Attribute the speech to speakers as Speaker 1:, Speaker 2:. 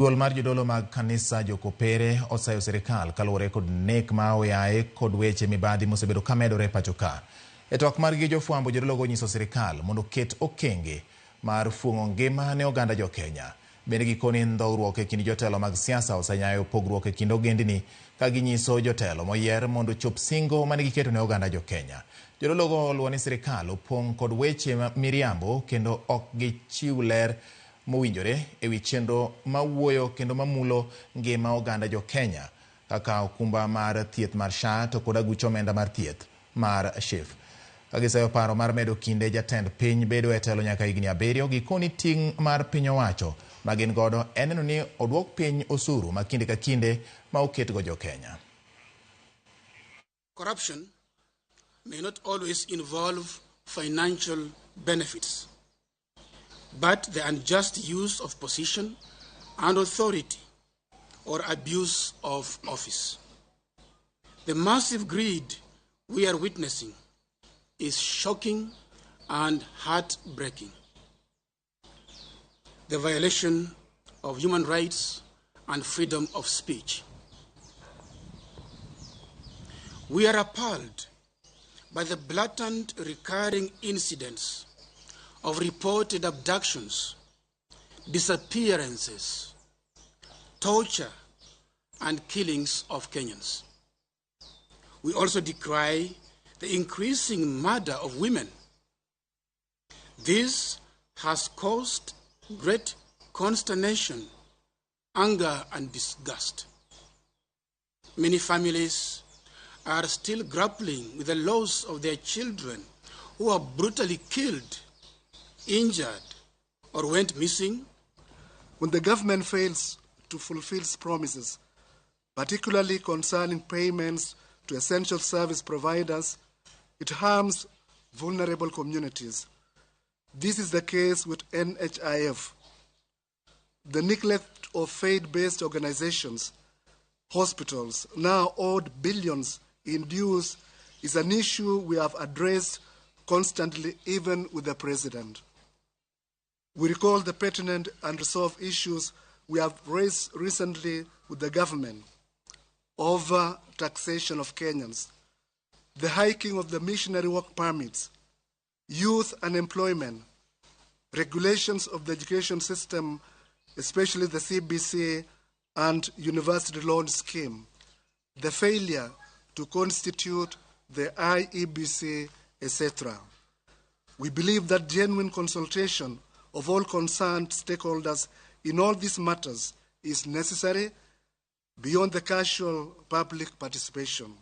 Speaker 1: Duol mar jodolo mag kanisa jokopere osayo sirkal kaluwore kod nek ma oyaye kod weche mibadhi mosebedo kamedore pacho ka. E twak margi jofwambo jodolo gonyiso sirkal mondo ket okenge mar fuong'o ngima ne oganda jo Kenya. Bende gikoni ndhowruok e kind jotelo mag siasa osenyayo pogruok e kind ogendni ka ginyiso jotelo moyier mondo chop singo mane giketo ne oganda jo Kenya. Jodolo go luwo ni sirkal opong' kod weche miriambo kendo ok gichiw ler mowinjore ewi chenro mawuoyo kendo mamulo ngima oganda jo Kenya kaka okumba mar thieth mar SHA to kod aguch omenda mar thieth mar SHIF. Kagisayo paro mar medo kinde jatend piny bedo e telo nyaka higni 7 gikoni ting' mar piny owacho ma gin godo en neno ni odwok piny osuru ma kinde ka kinde ma oketgo jo Kenya.
Speaker 2: Corruption may not always involve financial benefits, but the unjust use of position and authority or abuse of office. The massive greed we are witnessing is shocking and heartbreaking. The violation of human rights and freedom of speech. We are appalled by the blatant recurring incidents of reported abductions, disappearances, torture, and killings of Kenyans. We also decry the increasing murder of women. This has caused great consternation, anger, and disgust. Many families are still grappling with the loss of their children who are brutally killed, injured, or went missing.
Speaker 3: When the government fails to fulfill its promises, particularly concerning payments to essential service providers, it harms vulnerable communities. This is the case with NHIF. The neglect of faith-based organizations, hospitals, now owed billions in dues, is an issue we have addressed constantly, even with the President. We recall the pertinent and resolved issues we have raised recently with the government over taxation of Kenyans, the hiking of the missionary work permits, youth unemployment, regulations of the education system, especially the CBC and university loan scheme, the failure to constitute the IEBC, etc. We believe that genuine consultation of all concerned stakeholders in all these matters is necessary beyond the casual public participation.